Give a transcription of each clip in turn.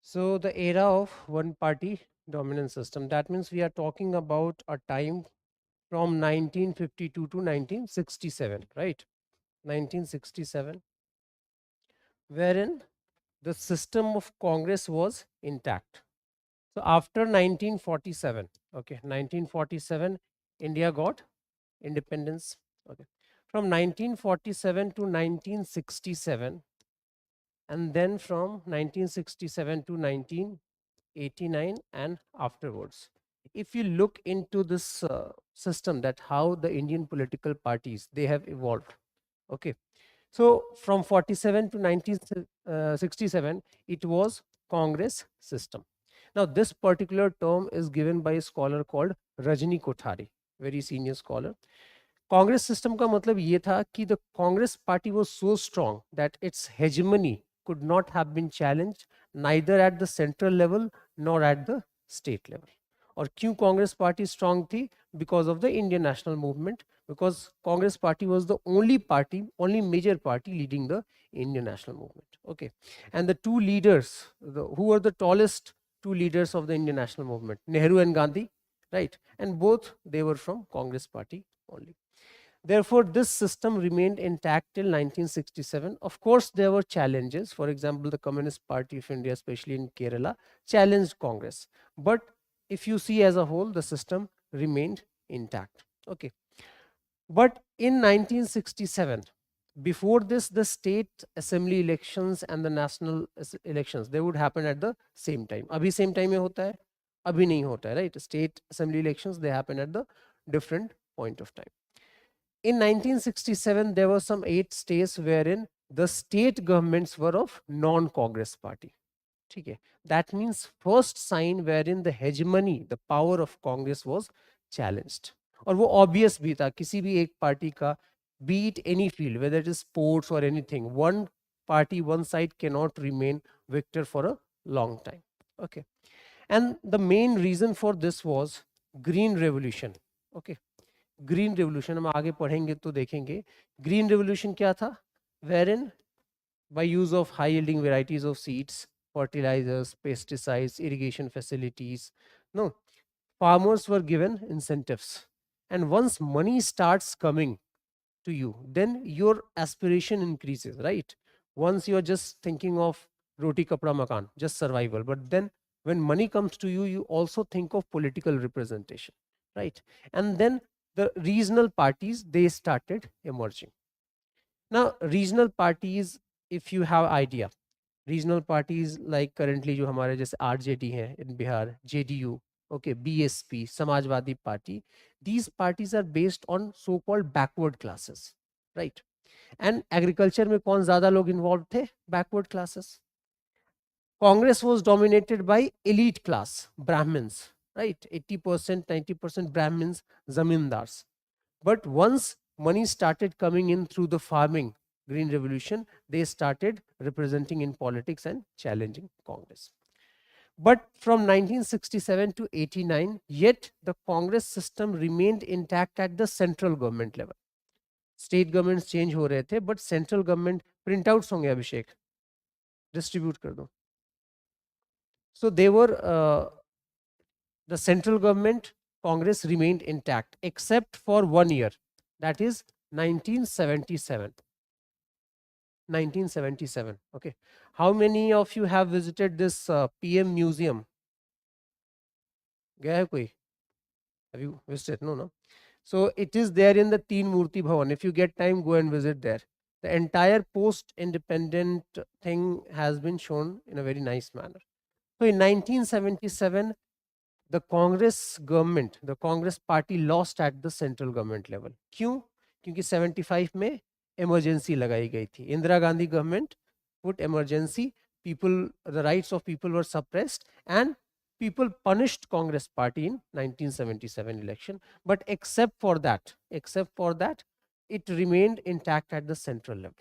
So the era of one party dominant system, that means we are talking about a time from 1952 to 1967, right? 1967, wherein the system of Congress was intact. So after 1947, okay, 1947, India got independence. Okay. From 1947 to 1967, and then from 1967 to 1989 and afterwards. If you look into this system, that how the Indian political parties they have evolved. Okay, so from 47 to 1967, it was Congress system. Now, this particular term is given by a scholar called Rajni Kothari, very senior scholar. Congress system का मतलब ये था कि the Congress party was so strong that it's hegemony could not have been challenged neither at the central level nor at the state level. और क्यों Congress party strong थी? Because of the Indian national movement, because Congress party was the only major party leading the Indian national movement. Okay, and the two leaders, who were the tallest two leaders of the Indian national movement, Nehru and Gandhi, right? And both they were from Congress party only. Therefore, this system remained intact till 1967. Of course, there were challenges. For example, the Communist Party of India, especially in Kerala, challenged Congress. But if you see as a whole, the system remained intact. Okay. But in 1967, before this, the state assembly elections and the national elections, they would happen at the same time. Abhi same time mein hota hai, abhi nahi hota hai, right? State assembly elections, they happen at the different point of time. In 1967, there were some 8 states wherein the state governments were of non-Congress party. ठीक है, that means first sign wherein the hegemony, the power of Congress was challenged. और वो obvious भी था, किसी भी एक party का, be it any field, whether it is sports or anything, one party, one side cannot remain victor for a long time. Okay, and the main reason for this was green revolution. Okay, green revolution हम आगे पढ़ेंगे तो देखेंगे green revolution क्या था, wherein by use of high yielding varieties of seeds, fertilizers, pesticides, irrigation facilities, no, farmers were given incentives. And once money starts coming to you, then your aspiration increases, right? Once you are just thinking of roti kapda makan, just survival, but then when money comes to you, you also think of political representation, right? And then the regional parties, they started emerging. Now regional parties, if you have idea, regional parties like currently जो हमारे जैसे RJD हैं in Bihar, JDU, okay, BSP, Samajwadi Party, these parties are based on so-called backward classes, right? And agriculture में कौन ज़्यादा लोग involved थे? Backward classes. Congress was dominated by elite class, Brahmins, right? 80%, 90% Brahmins, zamindars. But once money started coming in through the farming, Green Revolution, they started representing in politics and challenging Congress. But from 1967 to 89, yet the Congress system remained intact at the central government level. State governments change हो रहे थे, but central government printouts होंगे अभिषेक, distribute कर दो. So they were the central government Congress remained intact except for 1 year, that is 1977. 1977. Okay, how many of you have visited this PM museum? गया है कोई? Have you visited? No. So it is there in the Teen Murti Bhavan. If you get time, go and visit there. The entire post-independent thing has been shown in a very nice manner. So in 1977, the Congress government, the Congress party lost at the central government level. क्यों? क्योंकि 75 में emergency लगाई गई थी. Indira Gandhi government put emergency. People, the rights of people were suppressed, and people punished Congress party in 1977 election. But except for that, it remained intact at the central level.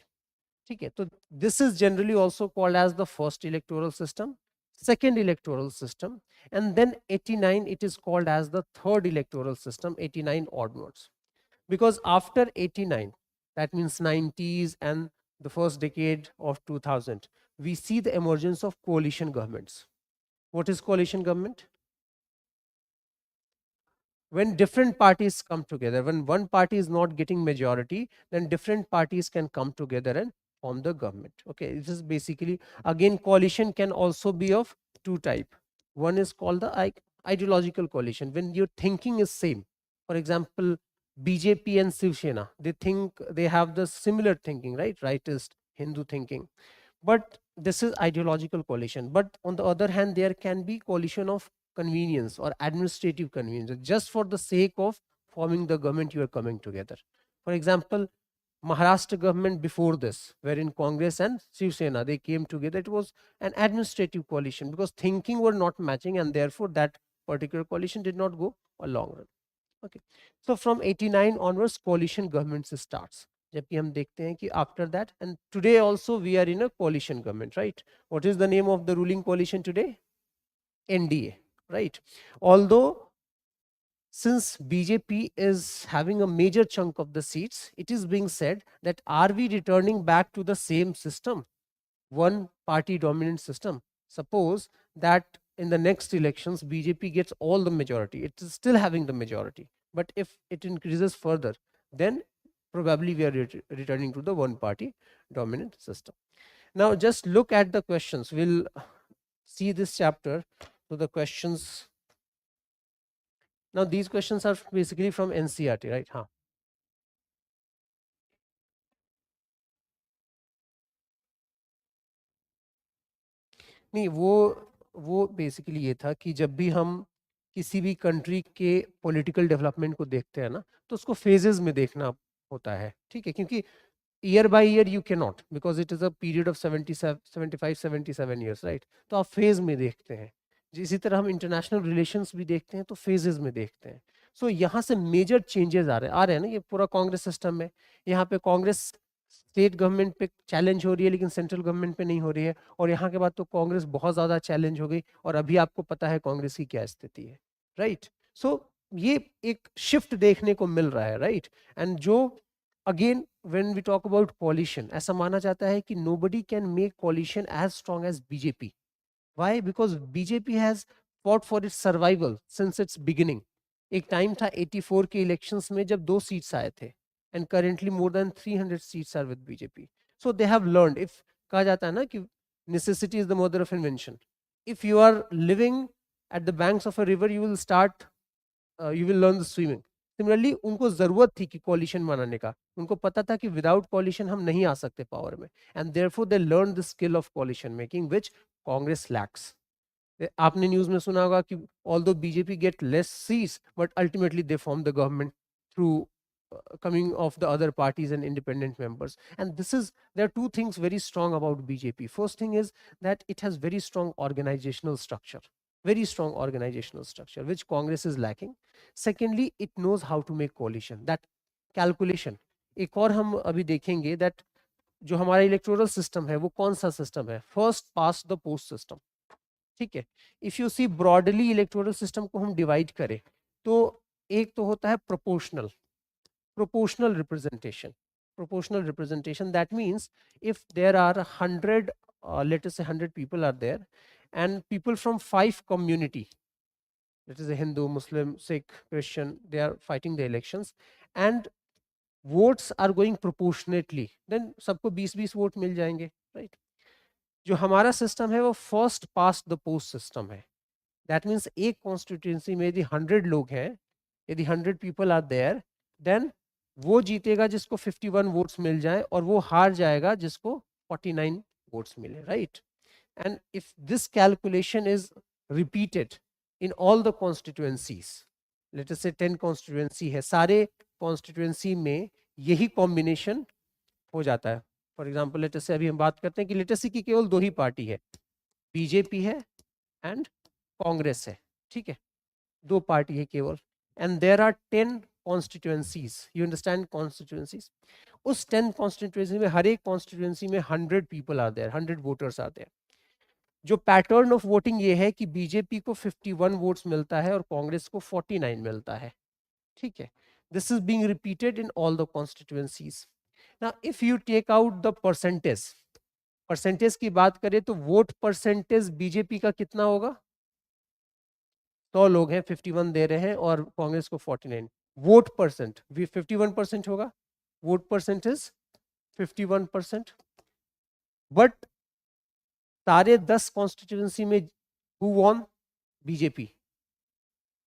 Okay, so this is generally also called as the first electoral system, second electoral system, and then 89 it is called as the third electoral system, 89 onwards. Because after 89, that means 90s and the first decade of 2000, we see the emergence of coalition governments. What is coalition government? When different parties come together, when one party is not getting majority, then different parties can come together and form the government. Okay, this is basically, again, coalition can also be of two type. One is called the ideological coalition, when your thinking is same. For example, BJP and Shiv Sena, they think they have the similar thinking, right? Rightist Hindu thinking, but this is ideological coalition. But on the other hand, there can be coalition of convenience or administrative convenience, just for the sake of forming the government you are coming together. For example, Maharashtra government before this, wherein Congress and Shiv Sena, they came together, it was an administrative coalition because thinking were not matching, and therefore that particular coalition did not go a long run. Okay, so from 89 onwards coalition government starts. जबकि हम देखते हैं कि after that, and today also we are in a coalition government, right? What is the name of the ruling coalition today? NDA, right? Although since BJP is having a major chunk of the seats, it is being said that are we returning back to the same system, one party dominant system? Suppose that in the next elections BJP gets all the majority, it is still having the majority, but if it increases further, then probably we are returning to the one party dominant system. Now just look at the questions, we'll see this chapter. So the questions, now these questions are basically from NCERT, right? Huh. नहीं, वो basically ये था कि जब भी हम किसी भी कंट्री के पॉलिटिकल डेवलपमेंट को देखते हैं ना, तो उसको फेजेस में देखना होता है, ठीक है? क्योंकि year by year you can not, because it is a period of 75 77 years, right? तो आप फेज में देखते हैं। इसी तरह हम इंटरनेशनल रिलेशंस भी देखते हैं तो फेजेस में देखते हैं। सो यहाँ से मेजर चेंजेस आ रहे हैं ना, ये पूरा कांग्रेस सिस्टम में। यहाँ पे कांग्रेस स्टेट गवर्नमेंट पे चैलेंज हो रही है लेकिन सेंट्रल गवर्नमेंट पे नहीं हो रही है, और यहाँ के बाद तो कांग्रेस बहुत ज्यादा चैलेंज हो गई, और अभी आपको पता है कांग्रेस की क्या स्थिति है, राइट? सो ये एक शिफ्ट देखने को मिल रहा है, राइट? एंड जो again when we talk about coalition, ऐसा माना जाता है कि nobody can make coalition as strong as BJP. Why? Because BJP has fought for its survival since its beginning. एक टाइम था 84 के इलेक्शंस में जब 2 सीट्स आए थे, and currently more than 300 seats are with BJP. So they have learned, if कहा जाता है ना कि necessity is the mother of invention. If you are living at the banks of a river, you will learn the swimming. Similarly उनको जरूरत थी कि coalition बनाने का, उनको पता था कि विदाउट कॉलिशन हम नहीं आ सकते पावर में, and therefore they learn the skill of coalition making which Congress lakhs. आपने न्यूज में सुना होगा कि although BJP get less seats, but ultimately they form the government through coming of the other parties and independent members. And this is, there are two things very strong about BJP. First thing is that it has very strong organizational structure, very strong organizational structure, which Congress is lacking. Secondly, it knows how to make coalition, that calculation. एक और हम अभी देखेंगे that जो हमारा electoral system है वो कौन सा सिस्टम है, first past the post system, ठीक है? If you see broadly electoral system को हम डिवाइड करें तो एक तो होता है proportional representation. Proportional representation, that means if there are 100, let us say 100 people are there, and people from 5 community, that is a Hindu, Muslim, Sikh, Christian, they are fighting the elections, and votes are going proportionately, then सबको 20-20 vote मिल जाएंगे, right? जो हमारा system है वो first past the post system है. That means एक constituency में यदि 100 लोग हैं, यदि 100 पीपल आर देयर, देन वो जीतेगा जिसको 51 वोट्स मिल जाए, और वो हार जाएगा जिसको 49 वोट्स मिले, right? And if this calculation is repeated in all the constituencies, late us से 10 कॉन्स्टिट्यूएंसी है, सारे कॉन्स्टिट्यूएंसी में यही कॉम्बिनेशन हो जाता है. फॉर एग्जाम्पल लेट अस से अभी हम बात करते हैं कि लेट अस से की केवल 2 ही पार्टी है, बीजेपी है एंड कांग्रेस है, ठीक है? 2 पार्टी है केवल, and there are 10 constituencies. You understand constituencies? उस 10 कॉन्स्टिट्यूएंसी में हर एक कॉन्स्टिट्यूएंसी में 100 पीपल आर देयर, 100 वोटर्स आते हैं. जो पैटर्न ऑफ वोटिंग ये है कि बीजेपी को 51 वोट्स मिलता है और कांग्रेस को 49 मिलता है, ठीक है? This is being repeated in all the constituencies. Now if you take out the percentage, percentage की बात करें तो वोट परसेंटेज बीजेपी का कितना होगा? 100 लोग हैं, 51 दे रहे हैं और कांग्रेस को 49। वोट परसेंट भी 51% होगा, वोट परसेंट इज 51%। बट सारे 10 कॉन्स्टिट्यूंसी में हु वॉन? बीजेपी।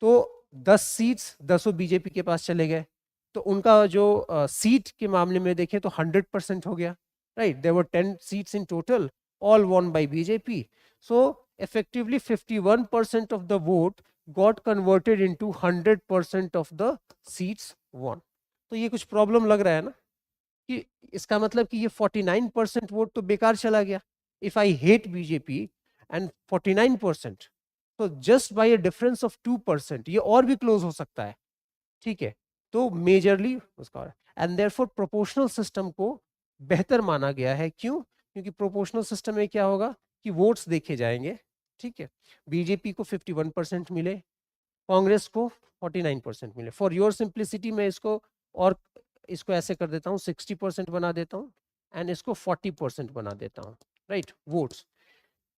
तो 10 सीट्स 10 बीजेपी के पास चले गए, तो उनका जो सीट के मामले में देखें तो 100% हो गया, right? There were 10 seats in total, all won by BJP. So effectively 51% of the vote got converted into 100% of the seats won। तो ये कुछ प्रॉब्लम लग रहा है ना, कि इसका मतलब कि ये 49% वोट तो बेकार चला गया। If I hate BJP and 49%, तो just by a difference of 2% ये और भी क्लोज हो सकता है, ठीक है? तो मेजरली उसका, एंड देयरफॉर प्रोपोर्शनल सिस्टम को बेहतर माना गया है। क्यों? क्योंकि प्रोपोर्शनल सिस्टम में क्या होगा कि वोट्स देखे जाएंगे, ठीक है? बीजेपी को 51% मिले, कांग्रेस को 49% मिले। फॉर योर सिंप्लिसिटी मैं इसको और इसको ऐसे कर देता हूँ, 60% बना देता हूँ एंड इसको 40% बना देता हूँ, राइट? वोट्स।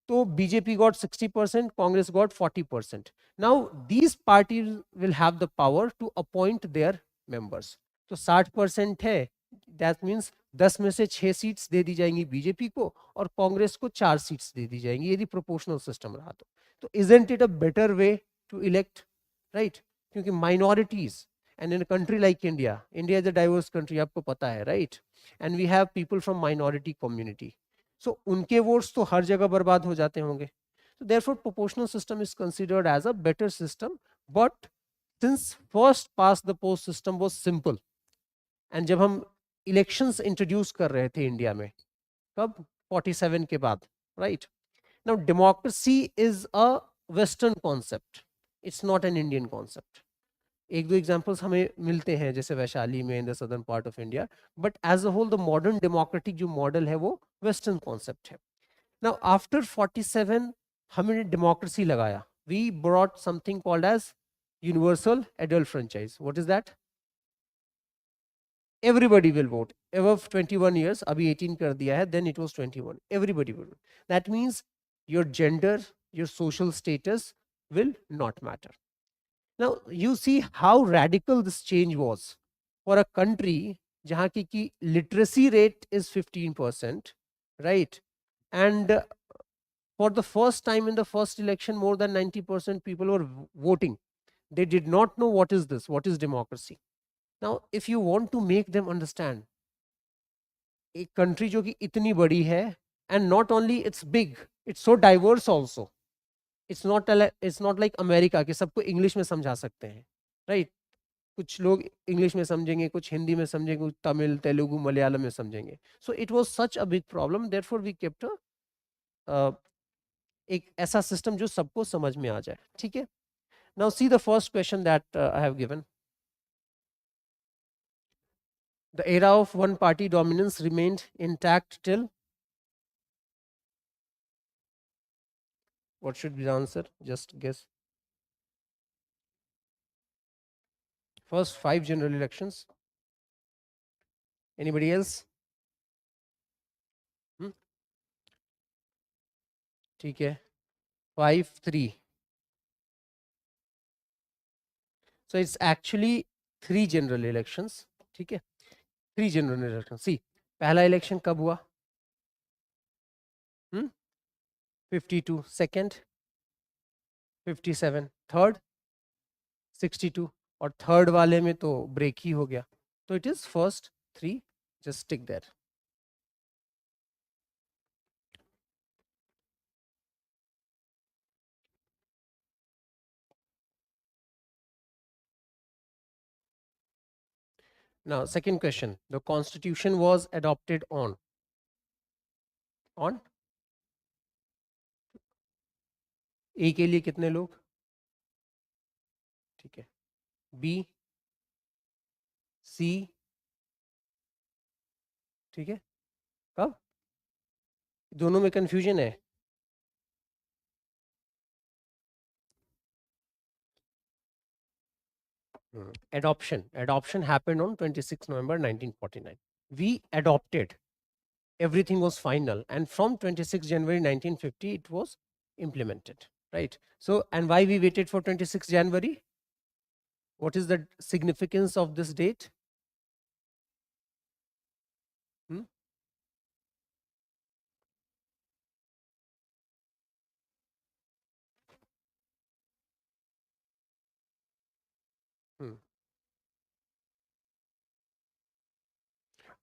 तो BJP got 60%, Congress got 40%। Now these parties will have the power to appoint their members. तो 60% है, दैट मीन्स 10 में से 6 सीट्स दे दी जाएंगी बीजेपी को और कांग्रेस को 4 सीट्स दे दी जाएंगी, यदि प्रोपोर्शनल सिस्टम रहा तो isn't it a better way to elect, right? क्योंकि minorities and in a country like India, India is a diverse country, आपको पता है, right? And we have people from minority community, so उनके votes तो हर जगह बर्बाद हो जाते होंगे। So therefore proportional system is considered as a better system, but since first past the post system was simple, and जब हम इलेक्शंस इंट्रोड्यूस कर रहे थे इंडिया में, कब? 47 के बाद, right? Now democracy is a western concept, it's not an Indian concept. एक दो एग्जांपल्स हमें मिलते हैं जैसे वैशाली में in the southern part of India, but as a whole the modern democratic जो मॉडल है वो वेस्टर्न कॉन्सेप्ट है। नाउ आफ्टर 47 हमने डेमोक्रेसी लगाया, we brought something called as universal adult franchise. What is that? Everybody will vote above 21 years, अभी 18 कर दिया है, then it was 21, everybody will vote। that means your gender, your social status will not matter। now you see how radical this change was for a country जहाँ की literacy rate is 15%, right? and for the first time in the first election more than 90% people were voting, they did not know what is this, what is democracy। now if you want to make them understand एक country जो कि इतनी बड़ी है, and not only it's big, it's so diverse also, it's not like America कि सबको English में समझा सकते हैं, राइट? कुछ लोग इंग्लिश में समझेंगे, कुछ हिंदी में समझेंगे, कुछ तमिल तेलुगु मलयालम में समझेंगे। So it was such a big problem, therefore we kept एक ऐसा सिस्टम जो सबको समझ में आ जाए, ठीक है? Now see the first question that I have given. The era of one party dominance remained intact till, what should be the answer? Just guess. First 5 general elections. Anybody else? Hmm? ठीक है, 5-3। So it's actually 3 general elections, ठीक है? 3 general elections। सी, पहला election कब हुआ? 52। Second 57, third 62, और third वाले में तो ब्रेक ही हो गया, तो it is first 3, just tick there. Now second question, the constitution was adopted on A के लिए कितने लोग? ठीक है, बी, सी, ठीक है, कब? दोनों में कंफ्यूजन है। Adoption happened on 26 November 1949। We adopted, everything was final, and from 26 January 1950 it was implemented। right? So, and why we waited for 26 January? What is the significance of this date? Hmm? Hmm.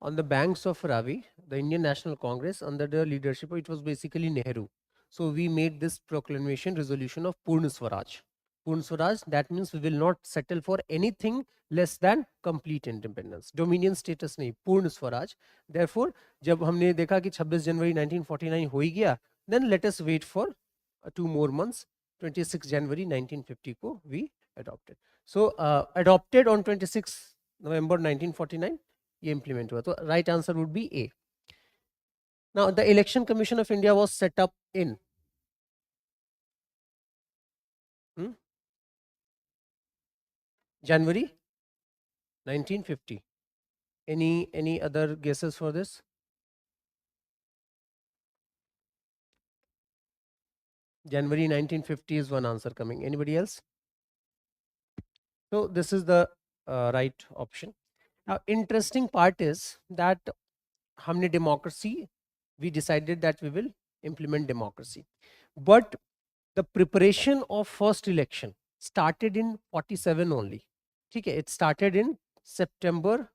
On the banks of Ravi, the Indian National Congress, under the leadership, it was basically Nehru. So we made this proclamation resolution of Purna Swaraj. Purna Swaraj, that means we will not settle for anything less than complete independence. Dominion status नहीं, पूर्ण Swaraj. Therefore, जब हमने देखा कि 26 जनवरी 1949 हो ही गया, then let us wait for 2 more months. 26 January 1950 को we adopted. So adopted on 26 November 1949. ये implement हुआ. तो right answer would be A. Now the Election Commission of India was set up in hmm, January 1950. Any other guesses for this? January 1950 is one answer coming. Anybody else? So this is the right option. Now interesting part is that हमने democracy, we decided that we will implement democracy, but the preparation of first election started in 47 only. ठीक है, it started in September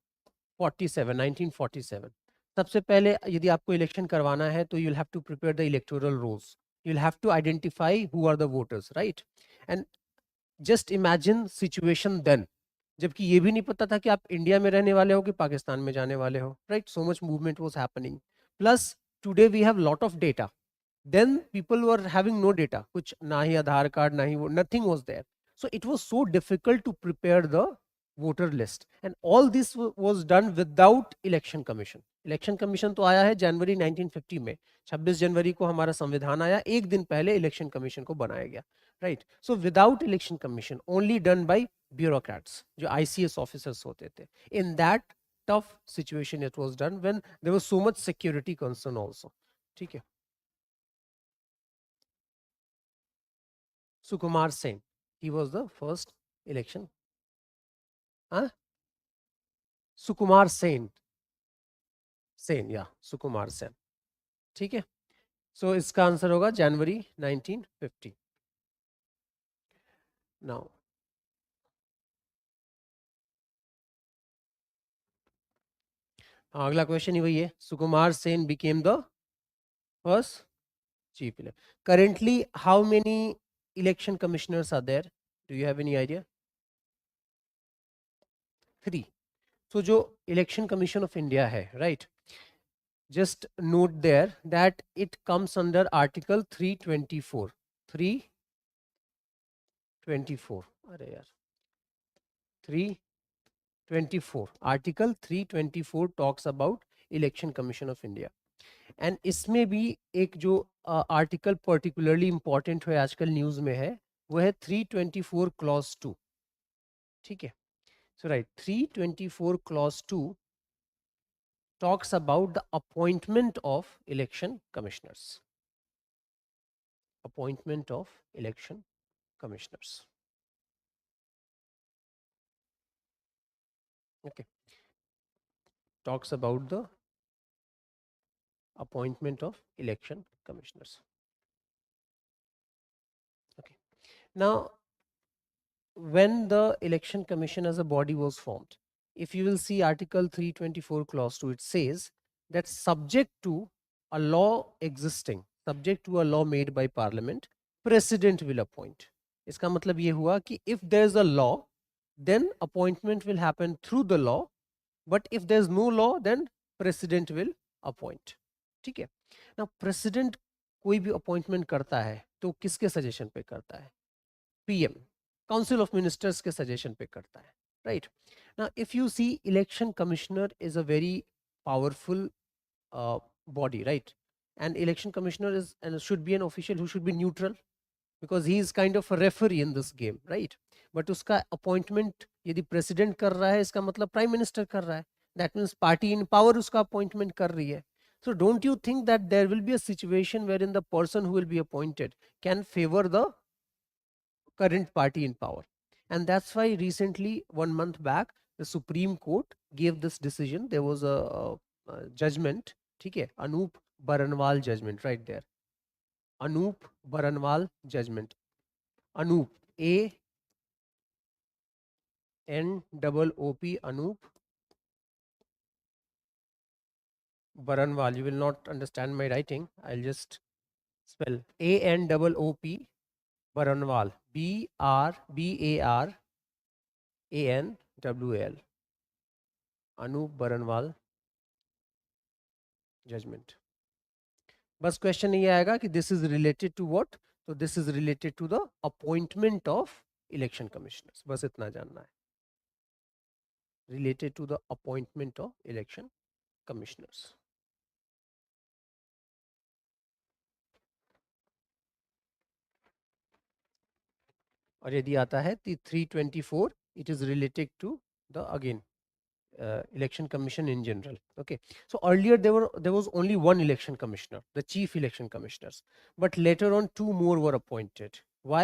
47, 1947. सबसे पहले यदि आपको election करवाना है तो you'll have to prepare the electoral rolls. You'll have to identify who are the voters, right? And just imagine situation then. जबकि ये भी नहीं पता था कि आप इंडिया में रहने वाले हो कि पाकिस्तान में जाने वाले हो, right? So much movement was happening. Plus today we have lot of data. Then people were having no data, कुछ ना ही आधार कार्ड ना ही वो, nothing was there. So it was so difficult to prepare the voter list, and all this was done without election commission. Election commission तो आया है जनवरी 1950 में. 26 जनवरी को हमारा संविधान आया, एक दिन पहले इलेक्शन कमीशन को बनाया गया, right? So without election commission, only done by bureaucrats, जो ICS officers होते थे. In that tough situation it was done when there was so much security concern also. ठीक है. Sukumar Sen. He was the first election. Huh? Sukumar Sen. Sen, yeah. Sukumar Sen. ठीक है. So इसका answer होगा जनवरी 1950. Now, अगला question ही वही है. Sukumar Sen became the first chief elect. Currently, how many election commissioners are there? Do you have any idea? 3. So जो election commission of India है, right? Just note there that it comes under Article 324. 324. अरे यार, 324. Article 324 talks about Election Commission of India. And इसमें भी एक जो article particularly important है आजकल न्यूज में है, वो है 324 क्लॉज 2. ठीक है. So right, 324 clause 2 talks about the appointment of election commissioners. Appointment of election commissioners. Okay. Talks about the appointment of election commissioners. Okay. Now, when the election commission as a body was formed, if you will see article 324 clause 2, it says that subject to a law existing, subject to a law made by parliament, president will appoint. इसका मतलब ये हुआ कि if there is a law, then appointment will happen through the law, but if there is no law, then president will appoint. ठीक है. Now president कोई भी appointment करता है तो किसके suggestion पे करता है? PM, Council of Ministers के suggestion पे करता है, right? Now if you see, election commissioner is a very powerful body, right? And election commissioner is and should be an official who should be neutral, because he is kind of a referee in this game, right? But उसका appointment यदि president कर रहा है, इसका मतलब prime minister कर रहा है. That means party in power उसका appointment कर रही है. So don't you think that there will be a situation wherein the person who will be appointed can favor the current party in power. And that's why recently, 1 month back, the Supreme Court gave this decision. There was a judgment, okay, Anup Baranwal judgment right there. Anup Baranwal judgment. Anup, ANOOP, Anup Baranwal. You will not understand my writing. I'll just spell ANOOP Baranwal. BRBARANWAL. Anup Baranwal judgment. बस question ये आएगा कि this is related to what, तो this is related to the appointment of election commissioners, बस इतना जानना है, related to the appointment of election commissioners. और यदि आता है 324, it is related to the again election commission in general. Okay, so earlier there was only one election commissioner, the chief election commissioners, but later on two more were appointed. Why?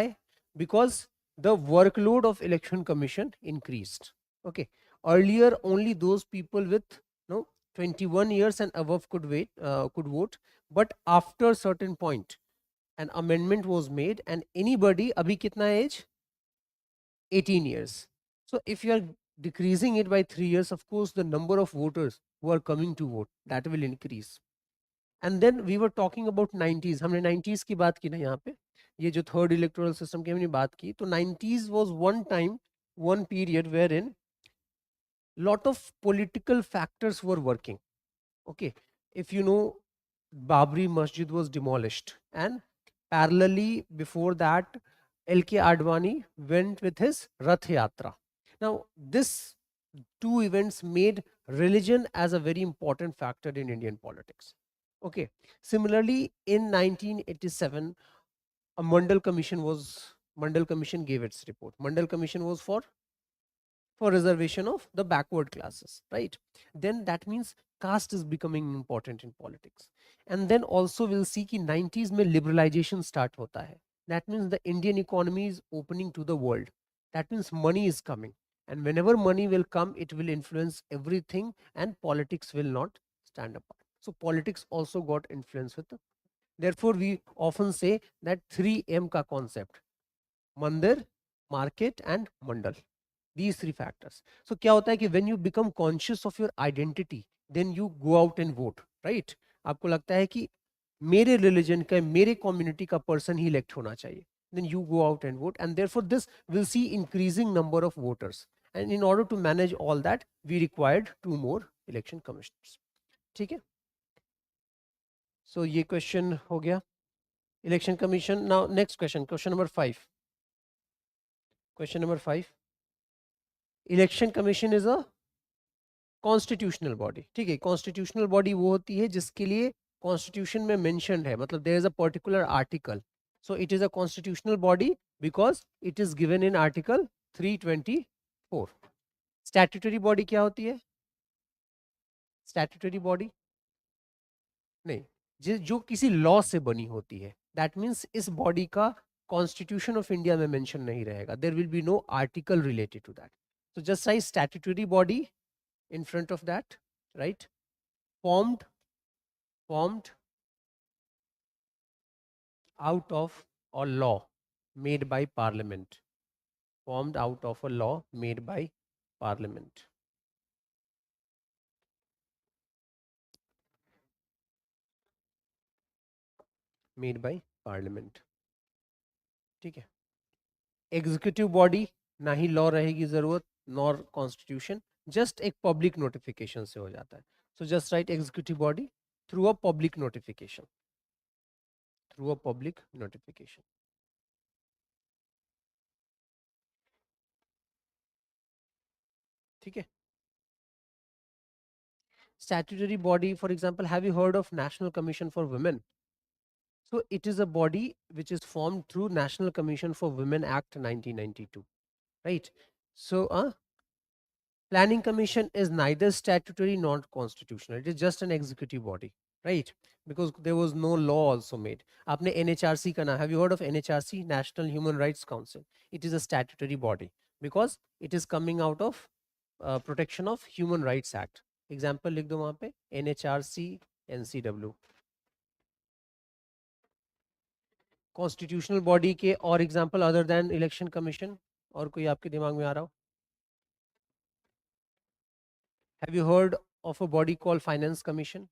Because the workload of election commission increased. Okay, earlier only those people with no 21 years and above could vote, but after certain point an amendment was made and anybody, abhi kitna age, 18 years. So if you are decreasing it by 3 years, of course the number of voters who are coming to vote, that will increase. And then we were talking about 90s. हमने 90s की बात की ना यहाँ पे, ये जो third electoral system की हमने बात की, तो 90s was one time, one period wherein lot of political factors were working. Okay, if you know, Babri Masjid was demolished, and parallelly before that, LK Advani went with his Rath Yatra. Now, this two events made religion as a very important factor in Indian politics. Okay. Similarly, in 1987, a Mandal Commission gave its report. Mandal Commission was for reservation of the backward classes, right? Then that means caste is becoming important in politics. And then also we'll see कि 90s में liberalization start होता है. That means the Indian economy is opening to the world. That means money is coming. And whenever money will come, it will influence everything and politics will not stand apart. So politics also got influence with the, therefore we often say that 3M ka concept, Mandir, market and Mandal. These three factors. So क्या होता है कि when you become conscious of your identity, then you go out and vote, right? आपको लगता है कि मेरे religion का, मेरे community का person ही elect होना चाहिए, then you go out and vote, and therefore this will see increasing number of voters. And in order to manage all that, we required two more election commissioners. ठीक है? So ये question हो गया election commission. Now next question, question number 5. Question number 5. Election commission is a constitutional body. ठीक है, constitutional body वो होती है जिसके लिए कॉन्स्टिट्यूशन में मेंशन्ड है, मतलब there is a particular article, so it is a constitutional body because it is given in article 324. Statutory body क्या होती है? स्टैट्यूटरी बॉडी नहीं, जो किसी लॉ से बनी होती है, दैट मीन्स इस बॉडी का कॉन्स्टिट्यूशन ऑफ इंडिया में मेंशन नहीं रहेगा, there will be no article related to that. So just say statutory body in front of that, right? Formed out of a law made by parliament. Formed out of a law made by parliament. Made by parliament. ठीक है. Executive body, ना ही law रहेगी जरूरत nor constitution, just एक public notification से हो जाता है. So just right executive body through a public notification. Through a public notification. ठीक है. Statutory body, for example, have you heard of National Commission for Women? So it is a body which is formed through National Commission for Women Act 1992, right? So Planning Commission is neither statutory nor constitutional. It is just an executive body. right? Because there was no law also made. आपने NHRC का ना, have you heard of NHRC, National Human Rights Council? It is a statutory body because it is coming out of Protection of Human Rights Act. Example लिख दो वहाँ पे, NHRC, NCW. Constitutional body के और example other than Election Commission, और कोई आपके दिमाग में आ रहा हो? Have you heard of a body called Finance Commission?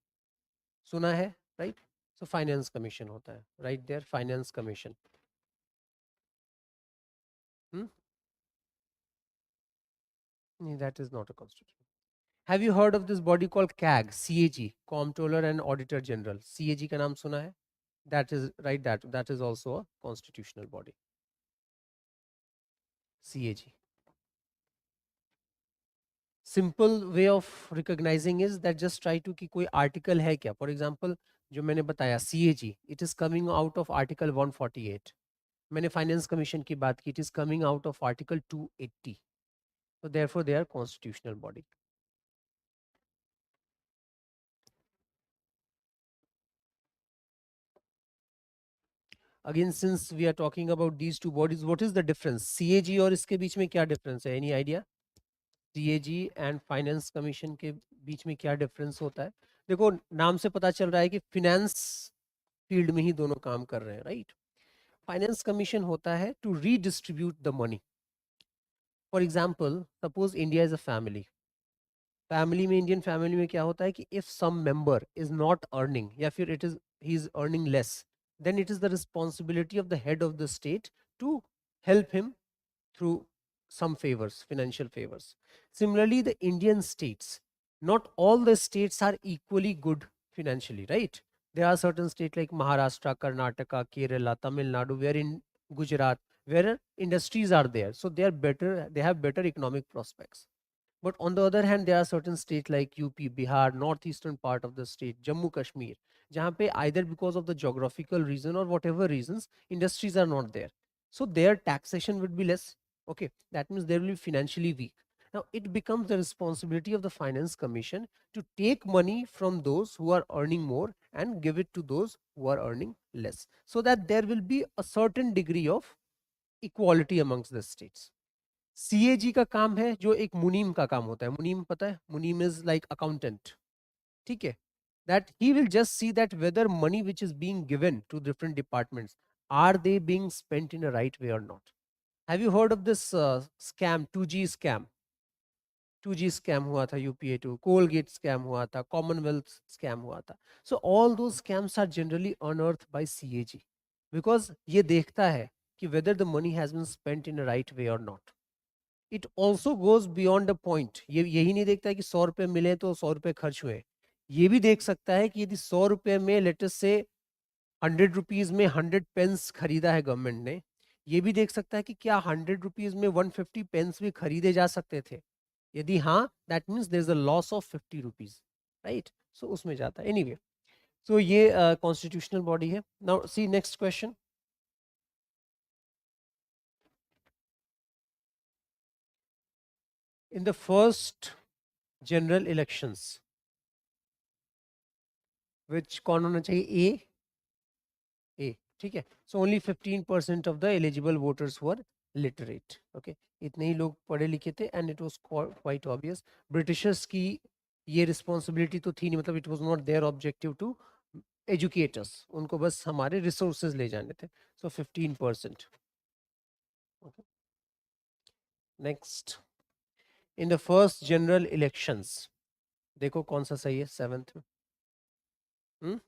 सुना है, right? So Finance Commission होता है, right there, Finance Commission. Hmm? That is not a constitution. Have you heard of this body called CAG, CAG, Comptroller and Auditor General? CAG का नाम सुना है? That is right. That is also a constitutional body. CAG. Simple way of recognizing is that just try to कि कोई article है क्या? For example, जो मैंने बताया CAG, it is coming out of Article 148. मैंने Finance Commission की बात की, it is coming out of Article 280. So therefore, they are constitutional body. Again, since we are talking about these two bodies, what is the difference? CAG और इसके बीच में क्या difference है? Any idea? CAG and Finance Commission के बीच में क्या difference होता है? देखो नाम से पता चल रहा है कि finance field में ही दोनों काम कर रहे हैं, right? Finance Commission होता है to redistribute the money. For example, suppose India is a family. Family में, इंडियन फैमिली में क्या होता है कि if some member is not earning या फिर it is he is earning less, then it is the responsibility of the head of the state to help him through some favors, financial favors. Similarly, the Indian states, not all the states are equally good financially, right? There are certain states like Maharashtra, Karnataka, Kerala, Tamil Nadu, where in Gujarat, where industries are there, so they are better, they have better economic prospects. But on the other hand, there are certain states like UP, Bihar, northeastern part of the state, Jammu Kashmir, जहाँ पे either because of the geographical reason or whatever reasons, industries are not there. So their taxation would be less. Okay, that means they will be financially weak. Now it becomes the responsibility of the Finance Commission to take money from those who are earning more and give it to those who are earning less, so that there will be a certain degree of equality amongst the states. CAG का काम है जो एक मुनीम का काम होता है. मुनीम पता है? मुनीम इज लाइक अकाउंटेंट. ठीक है, that he will just see that whether money which is being given to different departments, are they being spent in a right way or not. Have you heard of this scam, 2G scam? 2G scam हुआ था, UPA to, Colgate scam हुआ था, Commonwealth scam हुआ था. So although scams are generally unearth by CAG, because ये देखता है कि whether the money has been spent in a right way or not. It also goes beyond a point. ये यही नहीं देखता है कि 100 रुपए मिले तो 100 रुपए खर्च हुए. ये भी देख सकता है कि यदि 100 रुपए में लेटेस्ट से 100 रुपीज में 100 पेंस खरीदा है गवर्नमेंट ने, ये भी देख सकता है कि क्या 100 रुपीज में 150 पेंस भी खरीदे जा सकते थे. यदि हाँ, that means there is a loss of 50 rupees, right? So उसमें जाता है. एनीवे, सो ये कॉन्स्टिट्यूशनल बॉडी है. Now see next question. In the first general elections, which कौन होना चाहिए? ए, ठीक है. So only 15% of the eligible voters were literate. Okay, इतने ही लोग पढ़े लिखे थे and it was quite obvious. Britishers की ये रिस्पॉन्सिबिलिटी तो थी नहीं, मतलब it was not their objective to educators, उनको बस हमारे रिसोर्सेज ले जाने थे. So 15%. Next, in the first general elections, देखो कौन सा सही है, सेवेंथ में. हम्म,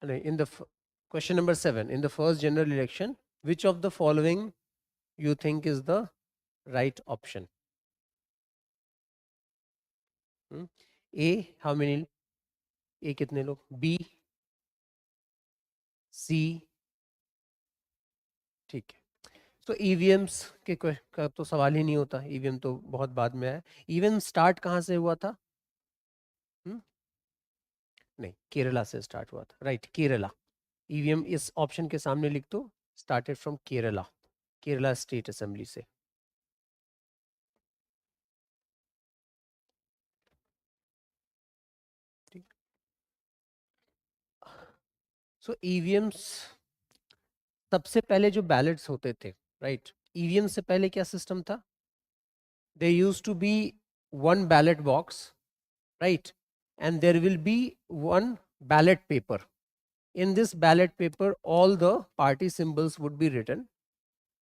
नहीं, in the question number 7, in the first general election, which of the following you think is the right option? A, how many? A कितने लोग? B, C, ठीक है. तो ईवीएम्स के का तो सवाल ही नहीं होता, ईवीएम तो बहुत बाद में आया. ईवीएम स्टार्ट कहाँ से हुआ था? हुँ? नहीं, केरला से स्टार्ट हुआ था, राइट, केरला. ईवीएम इस ऑप्शन के सामने लिख दो, started from Kerala, Kerala state assembly से. सो ईवीएम्स, सबसे पहले जो बैलेट्स होते थे, राइट, ईवीएम से पहले क्या सिस्टम था? There used to be one ballot box, right? And there will be one ballot paper. In this ballot paper, all the party symbols would be written.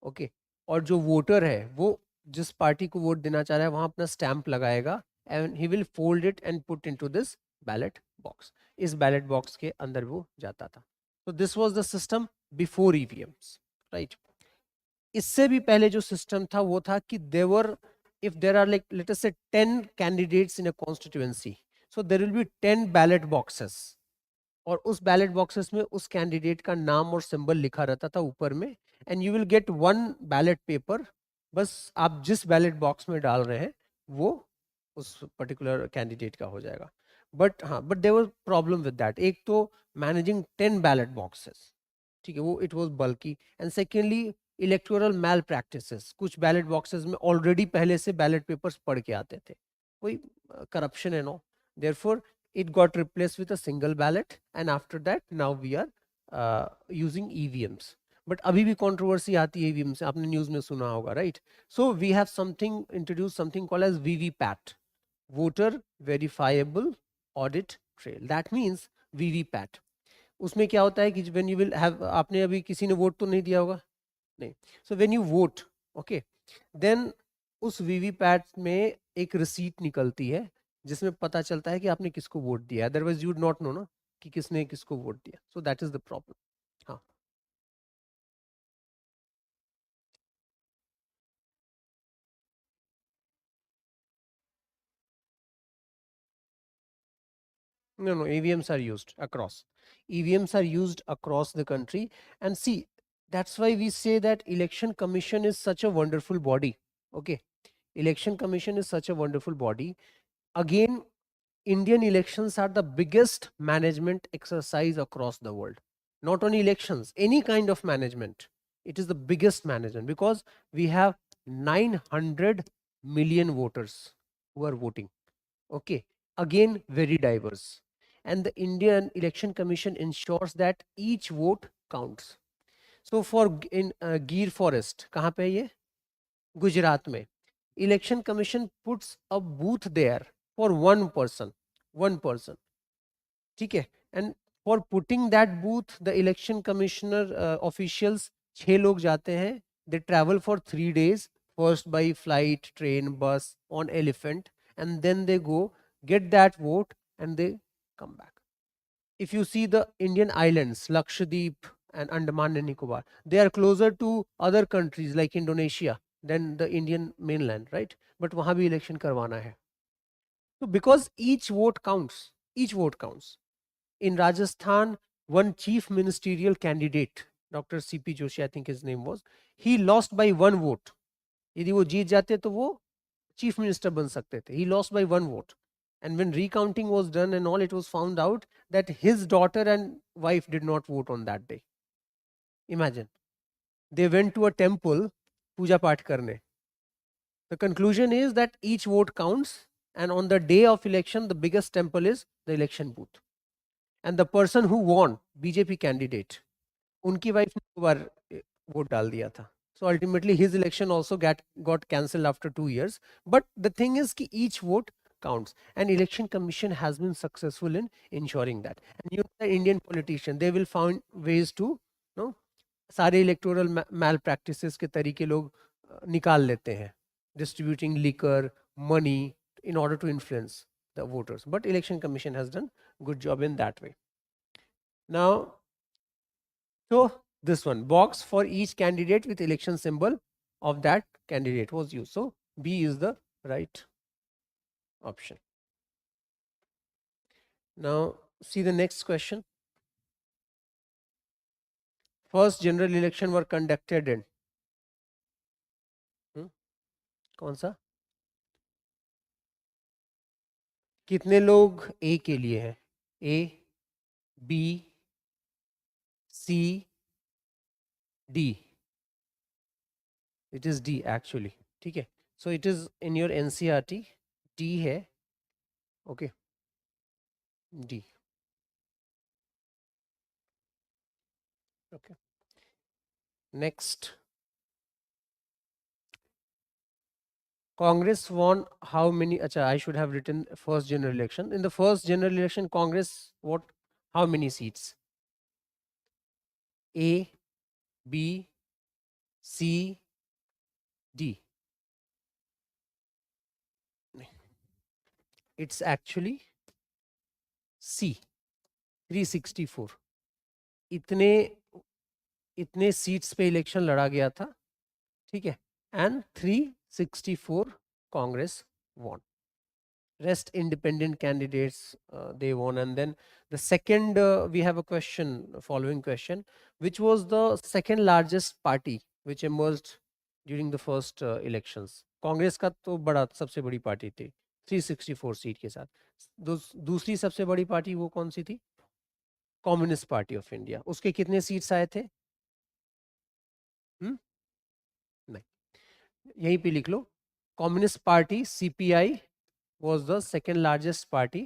Okay. और जो voter है वो जिस party को वोट देना चाह रहा है वहां अपना स्टैंप लगाएगा and he will fold it and put into this ballot box. इस बैलेट बॉक्स के अंदर वो जाता था. तो this was the system before EVMs, right. इससे भी पहले जो सिस्टम था वो था कि देवर, if there are like let us say 10 candidates in a constituency, so there will be 10 ballot boxes. और उस बैलेट बॉक्सेस में उस कैंडिडेट का नाम और सिंबल लिखा रहता था ऊपर में. And you will get one ballot paper. बस आप जिस बैलेट बॉक्स में डाल रहे हैं वो उस पर्टिकुलर कैंडिडेट का हो जाएगा. बट हाँ, but there was problem with that. एक तो मैनेजिंग 10 बैलेट बॉक्सेस, ठीक है, वो it was bulky. And secondly electoral malpractices. कुछ बैलेट बॉक्सेस में ऑलरेडी पहले से बैलेट पेपर्स पढ़ के आते थे, कोई करप्शन है no. Therefore it got replaced with a single ballot, and after that now we are using EVMs. But अभी भी controversy आती है EVM से, आपने न्यूज़ में सुना होगा, right? So we have something introduced, something called as VVPAT, voter verifiable audit trail. That means VVPAT. उसमें क्या होता है कि when you will have, आपने अभी किसी ने वोट तो नहीं दिया होगा, नहीं. So when you vote, okay, then उस वीवीपैट में एक रिसीट निकलती है जिसमें पता चलता है कि आपने किसको वोट दिया. Otherwise you would not know ना कि किसने किसको वोट दिया. So that is the problem. हाँ. No, no, EVMs are used across. EVMs are used across the country. And see, that's why we say that Election Commission is such a wonderful body. Okay. Election Commission is such a wonderful body. Again, Indian elections are the biggest management exercise across the world. Not only elections, any kind of management. It is the biggest management because we have 900 million voters who are voting. Okay. Again, very diverse. And the Indian Election Commission ensures that each vote counts. So for in Gir Forest, कहाँ पे है ये? गुजरात में. Election Commission puts a booth there for one person, ठीक है. And for putting that booth, the election commissioner officials 6 लोग जाते हैं. They travel for 3 days, first by flight, train, bus, on elephant, and then they go get that vote and they come back. If you see the Indian islands, Lakshadweep and Andaman and Nicobar, they are closer to other countries like Indonesia than the Indian mainland, right? But वहां भी election करवाना है. So because each vote counts, each vote counts. In Rajasthan, one chief ministerial candidate, Dr. CP Joshi, I think his name was, he lost by one vote. यदि वो जीत जाते तो वो chief minister बन सकते थे. He lost by one vote. And when recounting was done and all, it was found out that his daughter and wife did not vote on that day. Imagine. They went to a temple, puja path karne. The conclusion is that each vote counts, and on the day of election, the biggest temple is the election booth. And the person who won, BJP candidate, उनकी wife ने 2 बार vote डाल दिया था. So ultimately his election also got cancelled after 2 years. But the thing is कि each vote counts, and election commission has been successful in ensuring that. And you know, the Indian politician, they will find ways to, you know, सारे electoral मैल practices के तरीके लोग निकाल लेते हैं, distributing liquor, money in order to influence the voters. But election commission has done good job in that way. Now, so this one, box for each candidate with election symbol of that candidate was used. So B is the right option. Now see the next question. First general election were conducted in कौन सा? कितने लोग A के लिए हैं? A, B, C, D. It is D actually. ठीक है. So it is in your NCERT. D है. Okay. D. Okay. Next, Congress won how many? Acha, I should have written first general election. In the first general election, Congress what? How many seats? A, B, C, D. It's actually C, 364. इतने इतने seats पे election लड़ा गया था, ठीक है, and 364 Congress won. Rest independent candidates, they won. And then the second, we have a question, following question: which was the second largest party which emerged during the first elections? Congress का तो बड़ा सबसे बड़ी पार्टी थी 364 सीट के साथ. दूसरी सबसे बड़ी पार्टी वो कौन सी थी? Communist party of India. उसके कितने सीट्स आए थे? नहीं, यहीं पे लिख लो. Communist party CPI was the second largest party.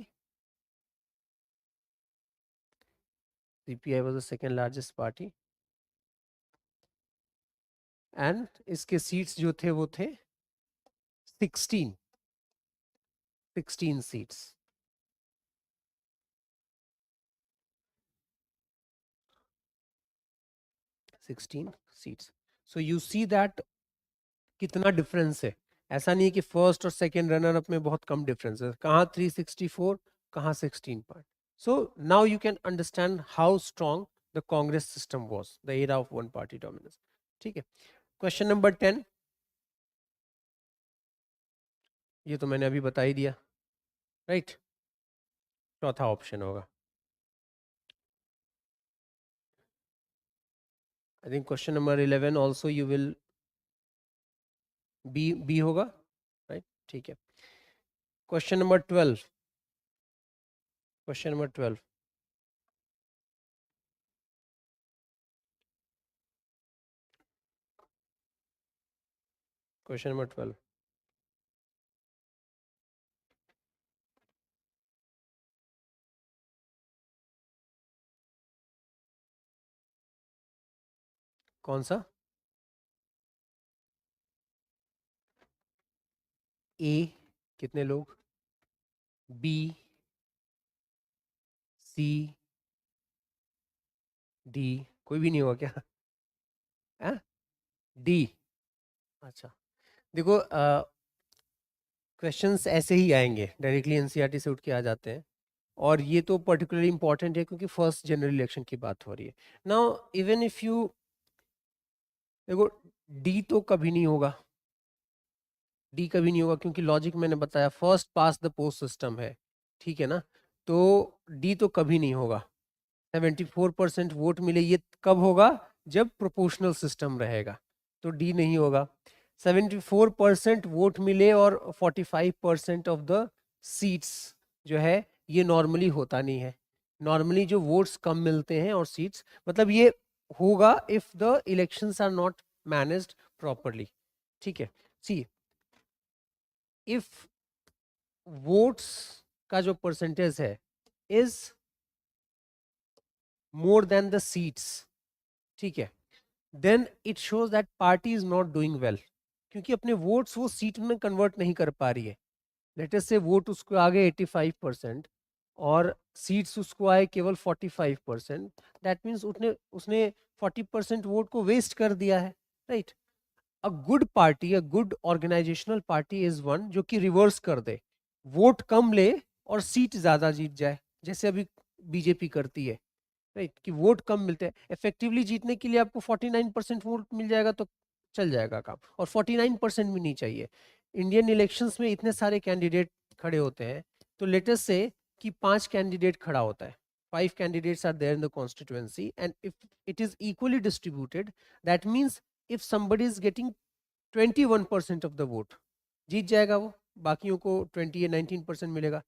CPI was the second largest party. And इसके सीट्स जो थे वो थे 16 seats. 16 seats. So you see that कितना डिफरेंस है. ऐसा नहीं है कि फर्स्ट और सेकंड रनर अप में बहुत कम डिफरेंस है. कहाँ 364, कहाँ 16 point. So now you can understand how strong the Congress system was, the era of one party dominance. ठीक है. क्वेश्चन नंबर 10, ये तो मैंने अभी बता ही दिया, राइट. चौथा ऑप्शन होगा. I think question number 11 also you will B होगा, राइट. ठीक है. Question number 12. Question number 12. Question number 12. कौन सा? ए कितने लोग? बी, सी, डी. कोई भी नहीं होगा क्या? डी. अच्छा, देखो क्वेश्चंस ऐसे ही आएंगे, डायरेक्टली एनसीईआरटी से उठ के आ जाते हैं. और ये तो पर्टिकुलरली इंपॉर्टेंट है क्योंकि फर्स्ट जनरल इलेक्शन की बात हो रही है. नाउ इवन इफ यू, देखो डी तो कभी नहीं होगा. डी कभी नहीं होगा क्योंकि लॉजिक मैंने बताया, first past the post system है, ठीक है ना. तो डी तो कभी नहीं होगा. 74% वोट मिले, ये कब होगा? जब प्रोपोर्शनल सिस्टम रहेगा. तो डी नहीं होगा. 74% वोट मिले और 45% ऑफ द सीट्स जो है, ये नॉर्मली होता नहीं है. नॉर्मली जो वोट्स कम मिलते हैं और सीट्स, मतलब ये होगा if the elections are not managed properly. ठीक है. सी, इफ वोट्स का जो परसेंटेज है is more than the seats, ठीक है, then it shows that party is not doing well. क्योंकि अपने वोट्स वो सीट में कन्वर्ट नहीं कर पा रही है. लेट अस से वोट उसको आ गए 85% और सीट्स उसको आए केवल 45%. दैट मीन्स उसने उसने 40% वोट को वेस्ट कर दिया है, right. A good party, a good organisational party is one जो कि रिवर्स कर दे, वोट कम ले और सीट ज्यादा जीत जाए, जैसे अभी बीजेपी करती है, राइट. कि वोट कम मिलते हैं. इफेक्टिवली जीतने के लिए आपको 49% वोट मिल जाएगा तो चल जाएगा काम, और 49% भी नहीं चाहिए. इंडियन इलेक्शंस में इतने सारे कैंडिडेट खड़े होते हैं, तो लेटेस्ट से कि 5 कैंडिडेट खड़ा होता है, 5 candidates are there in the constituency, and if it is equally distributed, that means if somebody is getting 21% of the vote, जीत जाएगा वो, बाकियों को 20 या 19% मिलेगा.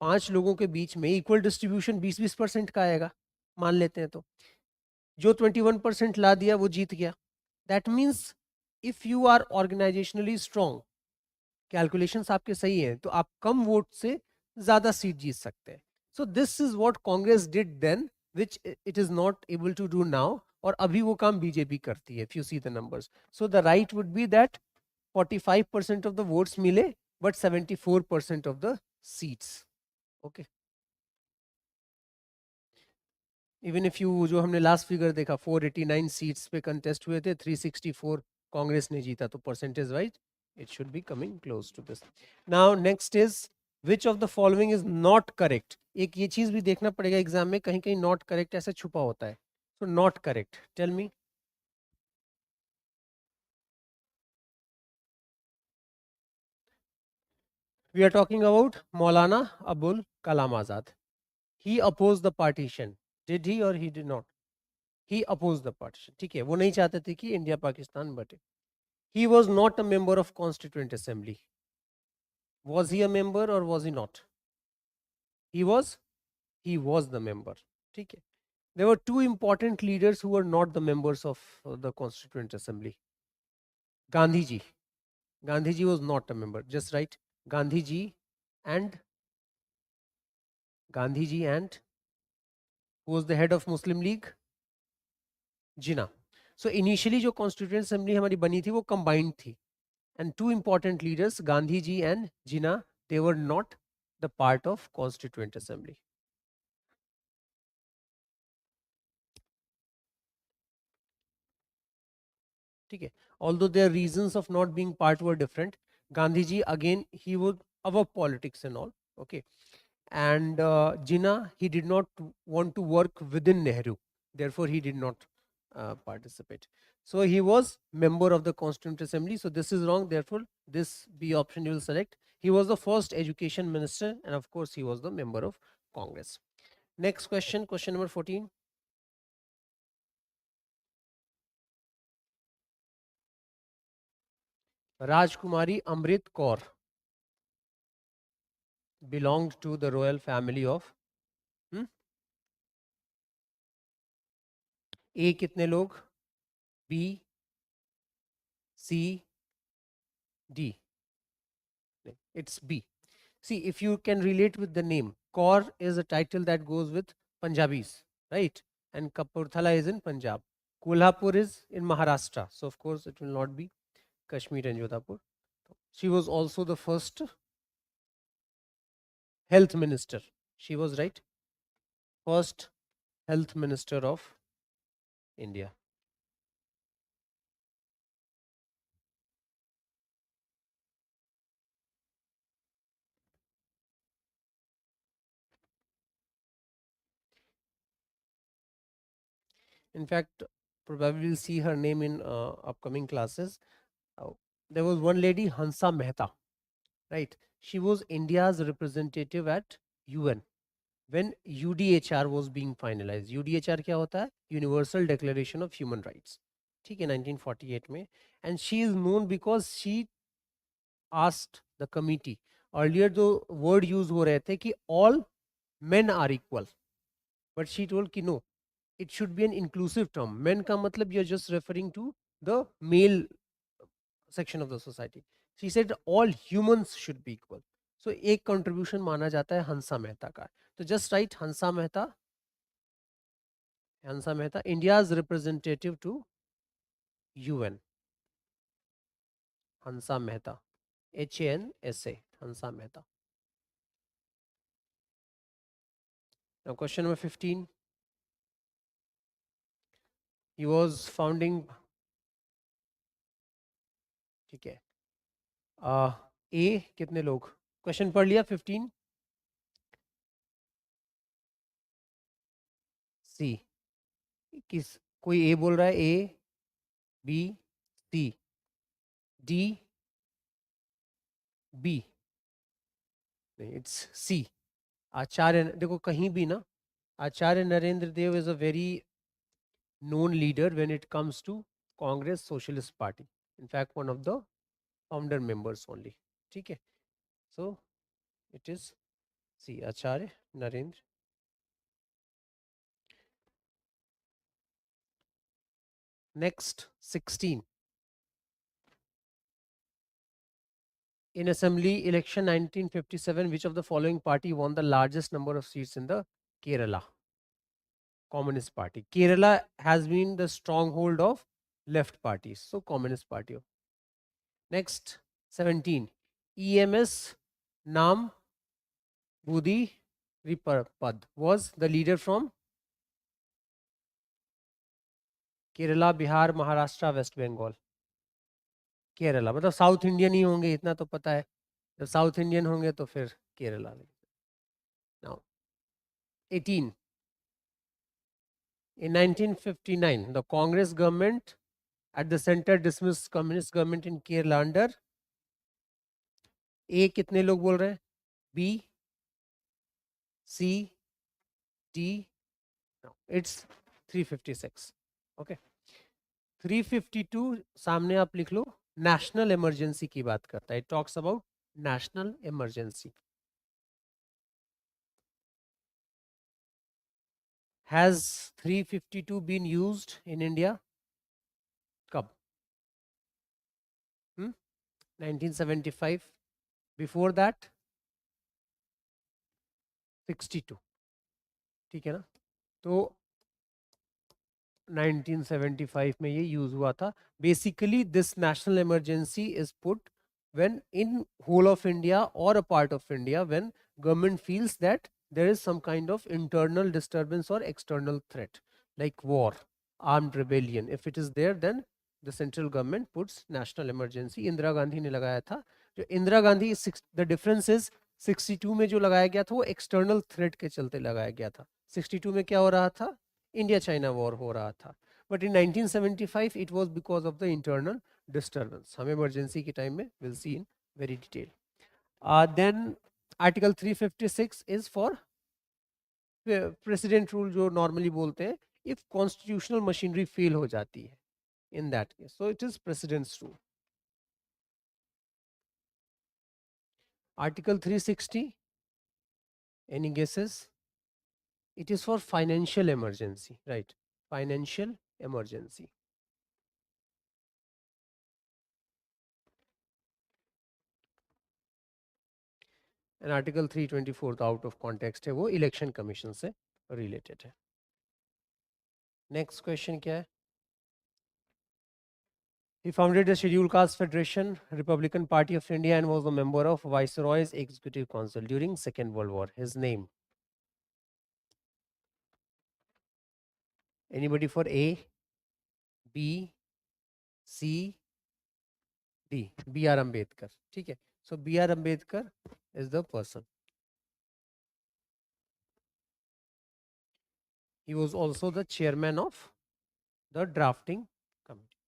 5 लोगों के बीच में इक्वल डिस्ट्रीब्यूशन 20-20% का आएगा, मान लेते हैं. तो जो 21% ला दिया वो जीत गया. That means if you are organisationally strong, calculations आपके सही हैं, तो आप कम वोट से ज्यादा सीट जीत सकते हैं. So this is what Congress did then which it is not able to do now, और अभी वो काम बीजेपी करती है, if you see the numbers. So the right would be that 45% of the votes मिले but 74% of the seats. Okay. Even if you, जो हमने last figure देखा, 489 सीट्स पे कंटेस्ट हुए थे, 364 कांग्रेस ने जीता, तो percentage wise it should be coming close to this. Now next is which of the following is not correct. एक ये चीज भी देखना पड़ेगा एग्जाम में, कहीं कहीं नॉट करेक्ट ऐसे छुपा होता है. So not correct, tell me. We are talking about Maulana Abul Kalam Azad. He opposed the partition. Did he or he did not? He opposed the partition. ठीक है, वो नहीं चाहते थे कि इंडिया पाकिस्तान बटे. He was not a member of Constituent Assembly. Was he a member or was he not? He was. He was the member. ठीक है. There were two important leaders who were not the members of the Constituent Assembly. Gandhi ji. Gandhi ji was not a member. Just right. Gandhi ji and Gandhi ji and who was the head of Muslim League? Jinnah. So initially जो Constituent Assembly हमारी बनी थी वो combined थी. And two important leaders, Gandhi ji and Jinnah, they were not the part of Constituent Assembly. ठीक है. Although their reasons of not being part were different, Gandhi ji again, he was above politics and all. Okay. And Jinnah, he did not want to work within Nehru, therefore he did not participate. So he was member of the Constituent Assembly. So this is wrong, therefore this B option you will select. He was the first education minister, and of course he was the member of Congress. Next question, question number 14. Rajkumari Amrit Kaur belonged to the royal family of A कितने लोग, B, C, D. It's B. See, if you can relate with the name, Kaur is a title that goes with Punjabis, right? And Kapurthala is in Punjab. Kolhapur is in Maharashtra. So, of course, it will not be Kashmir and Jodhpur. She was also the first health minister. She was right. First health minister of India. In fact, probably we'll see her name in upcoming classes. Uh, there was one lady, Hansa Mehta, right? She was India's representative at UN when UDHR was being finalized. UDHR क्या होता है? Universal Declaration of Human Rights. ठीक है, 1948 में. And she is known because she asked the committee. Earlier the word use हो रहे थे कि all men are equal, but she told कि no, it should be an inclusive term. Men का मतलब you're just referring to the male section of the society. She said all humans should be equal. So एक contribution माना जाता है हंसा मेहता का. तो just write Hansa Mehta. Hansa Mehta, India's representative to UN. Hansa Mehta. Hansa. Hansa Mehta. Now, question number 15. He was founding. ठीक है. A कितने लोग? Question पढ़ लिया 15. C. किस कोई A बोल रहा है? A, B, C, D, B. नहीं, it's C. आचार्य, देखो कहीं भी ना, आचार्य नरेंद्र देव is a very known leader when it comes to Congress Socialist Party. In fact, one of the founder members only. ठीक है. So it is C. Acharya Narendra. Next, 16. In Assembly election 1957, which of the following party won the largest number of seats in the Kerala? Communist Party. Kerala has been the stronghold of left parties, so Communist Party. Next, 17. EMS Nam Budi Ripad was the leader from Kerala, Bihar, Maharashtra, West Bengal. Kerala मतलब south Indian ही होंगे, इतना तो पता है. जब south Indian होंगे तो फिर Kerala. Now 18. In 1959, the Congress government at the center dismissed communist government in Kerala under A. कितने लोग बोल रहे हैं? B, C, D. No, it's 356. Okay. 352 सामने आप लिख लो. नेशनल इमरजेंसी की बात करता है. It talks about national emergency. Has 352 been used in India? कब? 1975. Before that 62. ठीक है ना? तो 1975 में ये यूज हुआ था. Basically this national emergency is put when in whole of India or a part of India when government feels that there is some kind of internal disturbance or external threat like war, armed rebellion. If it is there, then the central government puts national emergency. Indira Gandhi ने लगाया था. जो Indira Gandhi, the difference is 62 में जो लगाया गया था वो external threat के चलते लगाया गया था. 62 में क्या हो रहा था? इंडिया चाइना वॉर हो रहा था. But in 1975 it was because of the internal disturbance. हम इमरजेंसी के टाइम में will see in very detail. Then article 356 is for president rule, जो नॉर्मली बोलते हैं इफ कॉन्स्टिट्यूशनल मशीनरी फेल हो जाती है. In that case so it is president's rule. Article 360, any guesses? It is for financial emergency, right? Financial emergency. And Article 324 तो out of context है, वो election commission से related है. Next question क्या है? He founded the Scheduled Caste Federation, Republican Party of India, and was a member of Viceroy's Executive Council during Second World War. His name? Anybody for A, B, C, D? B.R. Ambedkar. ठीक है. So B.R. Ambedkar is the person. He was also the chairman of the drafting committee.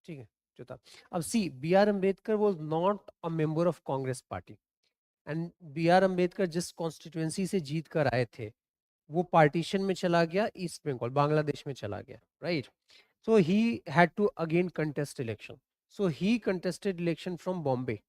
ठीक है. जो था. अब see, B.R. Ambedkar was not a member of Congress party. And B R Ambedkar जिस constituency से जीत कर आए थे वो पार्टीशन में चला गया, ईस्ट बंगाल बांग्लादेश में चला गया, right? So he had to again contest election. So he contested election from Bombay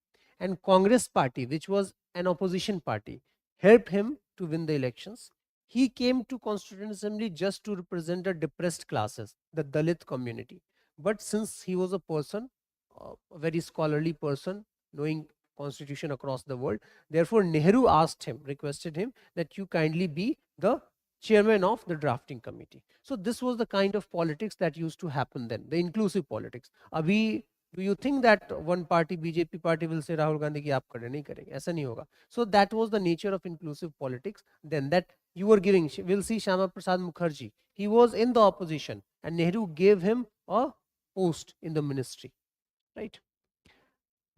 and Congress party which was an opposition party helped him to win the elections. He came to Constituent Assembly just to represent the depressed classes, the Dalit community. But since he was a person, a very scholarly person, knowing constitution across the world, therefore Nehru asked him, requested him that you kindly be the chairman of the drafting committee. So this was the kind of politics that used to happen then, the inclusive politics. Abhi, do you think that one party, BJP party, will say Rahul Gandhi ki aap kare nahi karenge? Aisa nahi hoga. So that was the nature of inclusive politics then, that you were giving. We'll see Shama Prasad Mukherjee, he was in the opposition and Nehru gave him a post in the ministry, right?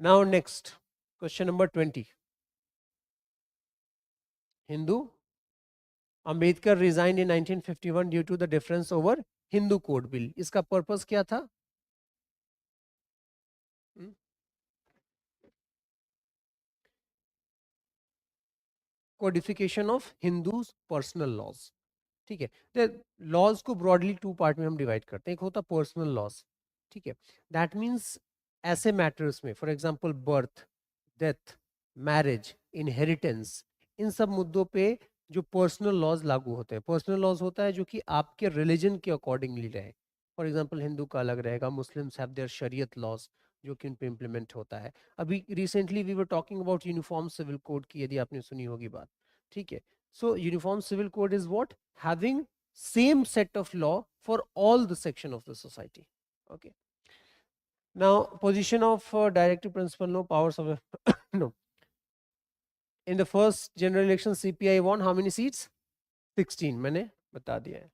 Now next, question number 20. Hindu. Ambedkar resigned in 1951 due to the difference over Hindu Code Bill. इसका purpose क्या था? Codification of Hindus personal laws. ठीक है. The laws को broadly two part में हम divide करते हैं. एक होता personal laws. ठीक है. That means ऐसे matters में, for example birth, death, marriage, inheritance, इन सब मुद्दों पे जो पर्सनल लॉज लागू होते हैं. पर्सनल लॉज होता है जो कि आपके रिलीजन के अकॉर्डिंगली रहे. फॉर एग्जांपल हिंदू का अलग रहेगा, मुस्लिम्स हैव देयर शरीयत लॉज जो कि उन पे इम्प्लीमेंट होता है. अभी recently we were talking about uniform civil code की, यदि आपने सुनी होगी बात. ठीक है. So uniform civil code is what? Having same set of law for all the section of the society. Okay. Now, position of directive principle, no powers of no. In the first general election, CPI won how many seats? 16. मैंने बता दिया है.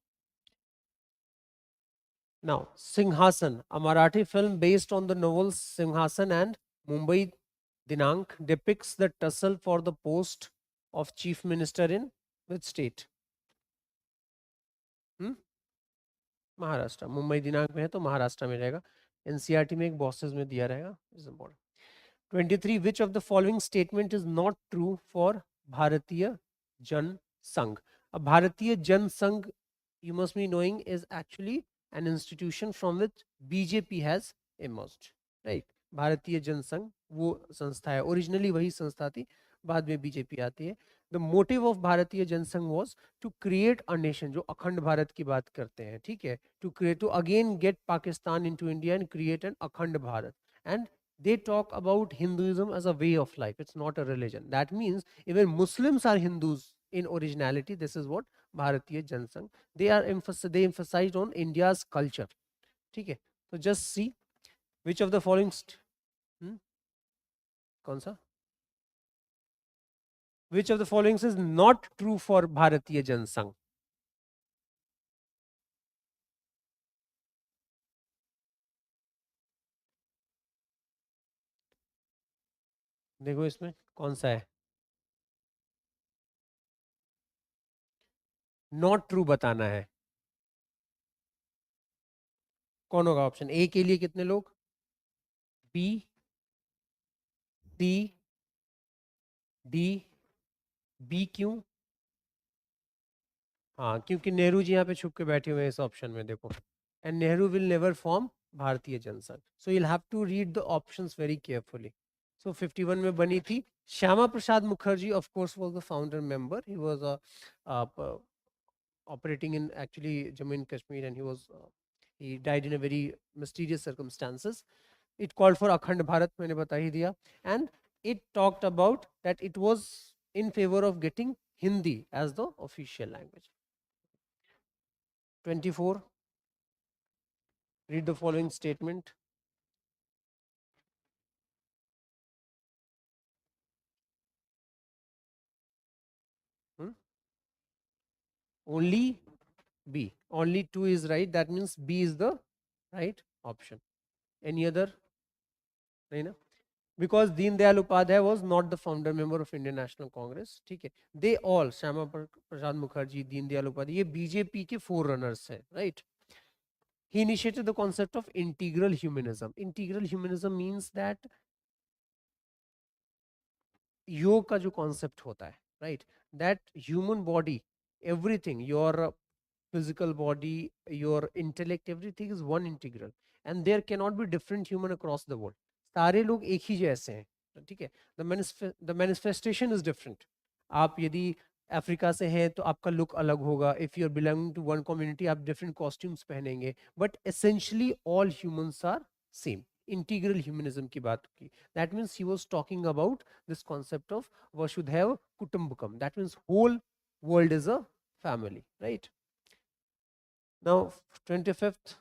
Now, Singhasan, a Marathi film based on the novels Singhasan and Mumbai Dinank, depicts the tussle for the post of chief minister in which state? Hmm? Maharashtra. Mumbai दिनांक में है तो महाराष्ट्र में रहेगा. एनसीईआरटी में एक बॉसेस में दिया रहेगा. Is important. 23. Which of the following statement is not true for Bharatiya Jan Sangh? A Bharatiya Jan Sangh, you must be knowing, is actually an institution from which BJP has emerged. Right? भारतीय जन संघ वो संस्था है. Originally वही संस्था थी, बाद में बीजेपी आती है. The motive of Bharatiya Jansangh was to create a nation, जो अखंड भारत की बात करते हैं, ठीक है, to create, to again get Pakistan into India and create an akhand Bharat. And they talk about Hinduism as a way of life. It's not a religion. That means even Muslims are Hindus in originality. This is what Bharatiya Jansangh. They emphasized on India's culture. Okay. So just see which of the following. Hmm? कौन सा? Which of the following is not true for Bharatiya Jansangh? देखो इसमें कौन सा है. Not true बताना है. कौन होगा ऑप्शन ए के लिए कितने लोग? बी, सी, डी. बी क्यों? हाँ, क्योंकि नेहरू जी यहाँ पे छुप के बैठे हुए हैं इस ऑप्शन में, देखो. And Nehru will never form Bharatiya Jana Sangh. So you have to read the options very carefully. So 51 में बनी थी. Shyama Prasad Mukherjee of course was the founder member. He was operating in actually Jammu and Kashmir, and he died in a very mysterious circumstances. It called for Akhand Bharat, मैंने बता ही दिया. And it talked about that it was in favor of getting Hindi as the official language. 24. Read the following statement. Hmm? Only B. Only 2 is right. That means B is the right option. Any other? नहीं ना? Because Deen Dayal Upadhyay was not the founder member of Indian National Congress. ठीक है. They all, Shama Prasad Mukherjee, Deen Dayal Upadhyay, ये BJP के forerunners हैं, right? He initiated the concept of integral humanism. Integral humanism means that योग का जो concept होता है, right, that human body, everything, your physical body, your intellect, everything is one integral, and there cannot be different human across the world. सारे लोग एक ही जैसे हैं, ठीक है. The manifestation is different. आप यदि अफ्रीका से हैं तो आपका लुक अलग होगा. If you are belonging to one community आप डिफरेंट कॉस्ट्यूम्स पहनेंगे, but essentially all humans are same. Integral humanism की बात की. That means he was talking about this concept of वसुधैव कुटुंबकम. That means whole world is a family, right? Now, 25th,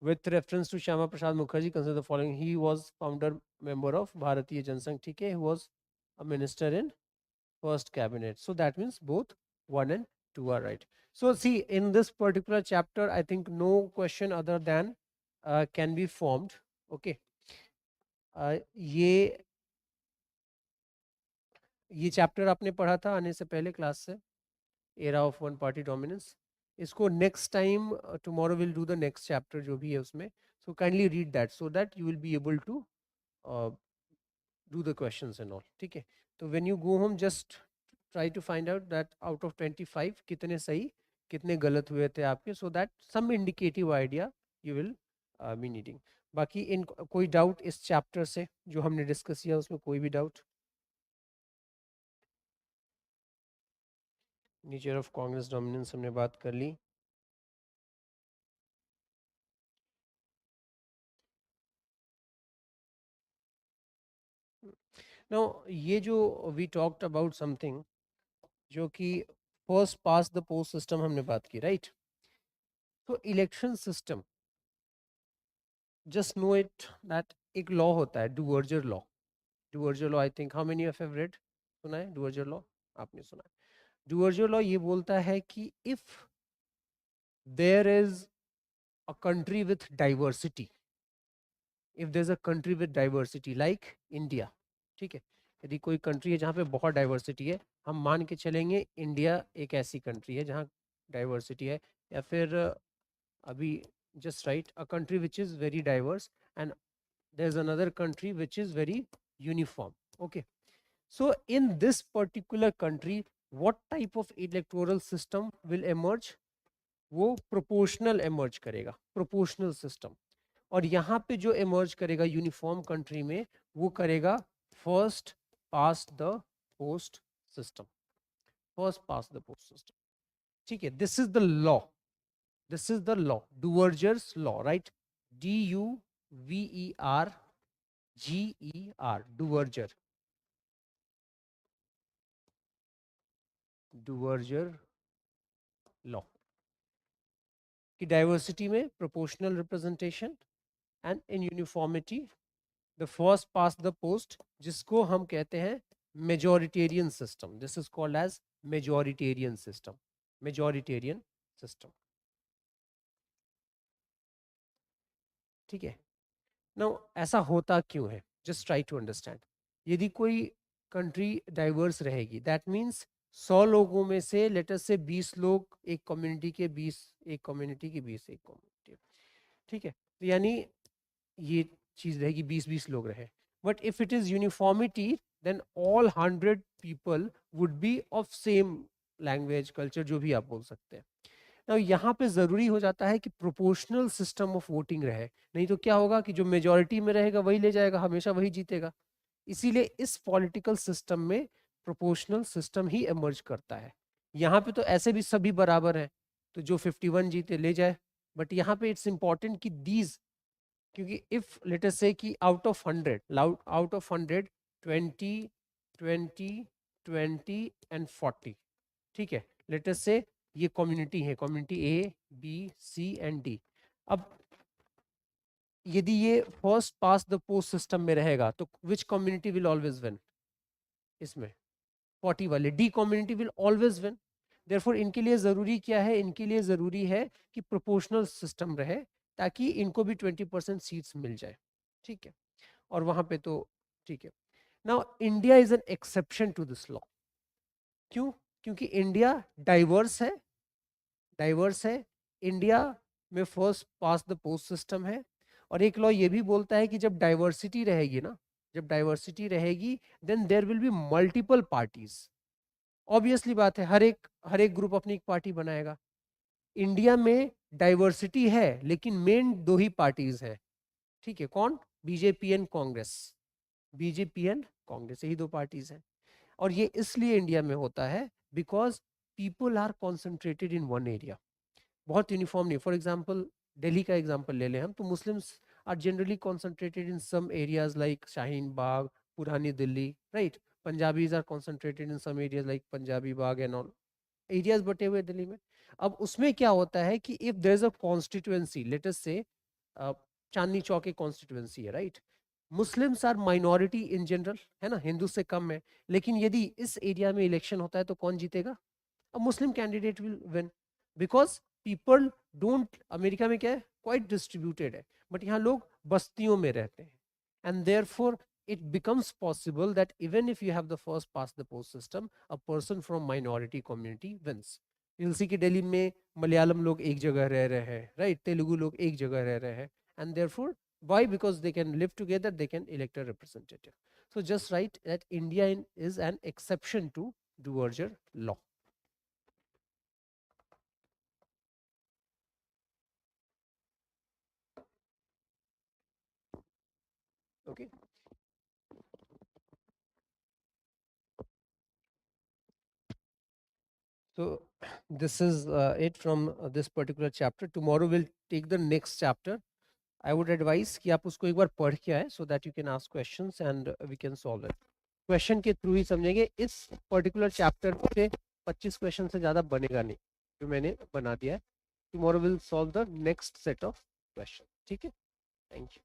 with reference to Shama Prasad Mukherjee, consider the following. He was founder member of Bharatiya Jansangh. Okay, he was a minister in first cabinet. So that means both 1 and 2 are right. So see, in this particular chapter, I think no question other than can be formed. Okay. ये chapter आपने पढ़ा था आने से पहले class से, era of one party dominance. इसको next time, tomorrow will do the next chapter जो भी है उसमें. So kindly read that so that you will be able to do the questions and all. ठीक है. तो when you go home just try to find out that out of 25 कितने सही कितने गलत हुए थे आपके, सो that some indicative idea you will be needing. बाकी इन कोई डाउट इस चैप्टर से जो हमने डिस्कस किया उसमें कोई भी doubt? Nature of Congress dominance हमने बात कर ली. Now, ये जो we talked about something, जो कि first past the post system हमने बात की, राइट? तो election system, just know it that एक लॉ होता है, Duverger law. Duverger law, I think how many of have read, सुना है डुवर्जर लॉ? आपने सुना है? डुवर्जर लॉ ये बोलता है कि if there is a country with diversity, if there is a country with diversity like India, ठीक है, यदि कोई कंट्री है जहाँ पे बहुत डाइवर्सिटी है, हम मान के चलेंगे इंडिया एक ऐसी कंट्री है जहाँ डाइवर्सिटी है, या फिर अभी just write a country which is very diverse and there's another country which is very uniform. Okay, so in this particular country what type of electoral system will emerge? वो proportional emerge करेगा, proportional system. और यहाँ पे जो emerge करेगा uniform country में, वो करेगा first past the post system, first past the post system. ठीक है, this is the law, this is the law, Duverger's law, right? Duverger, Duverger, Duverger law कि डाइवर्सिटी में proportional representation and in uniformity the first past the post, जिसको हम कहते हैं majoritarian system. This is called as majoritarian system, majoritarian system. ठीक है, now ऐसा होता क्यों है, जस्ट ट्राई टू अंडरस्टैंड। यदि कोई कंट्री डाइवर्स रहेगी, दैट मीन्स 100 लोगों में से लेटर से 20 लोग एक कम्युनिटी के, 20 एक कम्युनिटी के, 20 एक कम्युनिटी, ठीक है, तो यानी ये चीज रहेगी 20-20 लोग रहे। But if it is uniformity then all 100 people would be of same language, culture, जो भी आप बोल सकते हैं। now यहाँ पे जरूरी हो जाता है कि प्रोपोर्शनल सिस्टम ऑफ वोटिंग रहे, नहीं तो क्या होगा कि जो मेजोरिटी में रहेगा वही ले जाएगा, हमेशा वही जीतेगा। इसीलिए इस पॉलिटिकल सिस्टम में प्रोपोर्शनल सिस्टम ही इमर्ज करता है। यहाँ पे तो ऐसे भी सभी बराबर हैं, तो जो 51 जीते ले जाए। बट यहाँ पे इट्स इंपॉर्टेंट कि दीज, क्योंकि इफ लेट अस से कि out of 100, out of 100 20 20 20 and 40, ठीक है, लेट अस से ये कम्युनिटी है, community A B C and D. अब यदि ये first past the post system में रहेगा तो which community will always win? इसमें 40 वाले D community will always win. Therefore इनके लिए जरूरी क्या है? इनके लिए जरूरी है कि प्रोपोर्शनल सिस्टम रहे, ताकि इनको भी 20% सीट्स मिल जाए। ठीक है, और वहां पे तो ठीक है। Now India is an exception to this law. क्यों? क्योंकि इंडिया डाइवर्स है, डाइवर्स है। इंडिया में first past the post system है, और एक लॉ ये भी बोलता है कि जब डाइवर्सिटी रहेगी ना, जब डाइवर्सिटी रहेगी then there will be multiple parties. Obviously बात है, हर एक ग्रुप अपनी एक पार्टी बनाएगा। इंडिया में डाइवर्सिटी है लेकिन मेन दो ही पार्टीज हैं, ठीक है, कौन? BJP and Congress, BJP and Congress, यही दो पार्टीज हैं। और ये इसलिए इंडिया में होता है because people are concentrated in one area, बहुत यूनिफॉर्म नहीं। फॉर एग्जाम्पल दिल्ली का एग्जाम्पल ले लें हम, तो Muslims are generally concentrated in some areas like Shaheen Bagh, पुरानी Delhi, right? Punjabis are concentrated in some areas like Punjabi Bagh and all, areas बटे हुए दिल्ली में। अब उसमें क्या होता है कि if there is a constituency, let us say Chandni Chowk एक कॉन्स्टिट्यूएंसी है, right? Muslims are minority in general, है ना, हिंदू से कम है, लेकिन यदि इस एरिया में इलेक्शन होता है तो कौन जीतेगा? a Muslim candidate will win because people don't, America में क्या है, क्वाइट डिस्ट्रीब्यूटेड है, बट यहाँ लोग बस्तियों में रहते हैं, and therefore it becomes possible that even if you have the first past the post system, a person from minority community wins. you'll see कि दिल्ली में मलयालम लोग एक जगह रह रहे हैं, राइट? तेलुगु लोग एक जगह रह रहे हैं, and therefore why? Because they can live together, they can elect a representative. So just write that India is an exception to Duverger law. Okay, so this is it from this particular chapter. Tomorrow we'll take the next chapter. I would advise कि आप उसको एक बार पढ़ के आए, so that you can ask questions and we can solve it. Question के through ही समझेंगे। इस particular chapter पे 25 क्वेश्चन से ज़्यादा बनेगा नहीं जो मैंने बना दिया है. Tomorrow will solve the next set of question. ठीक है. Thank you.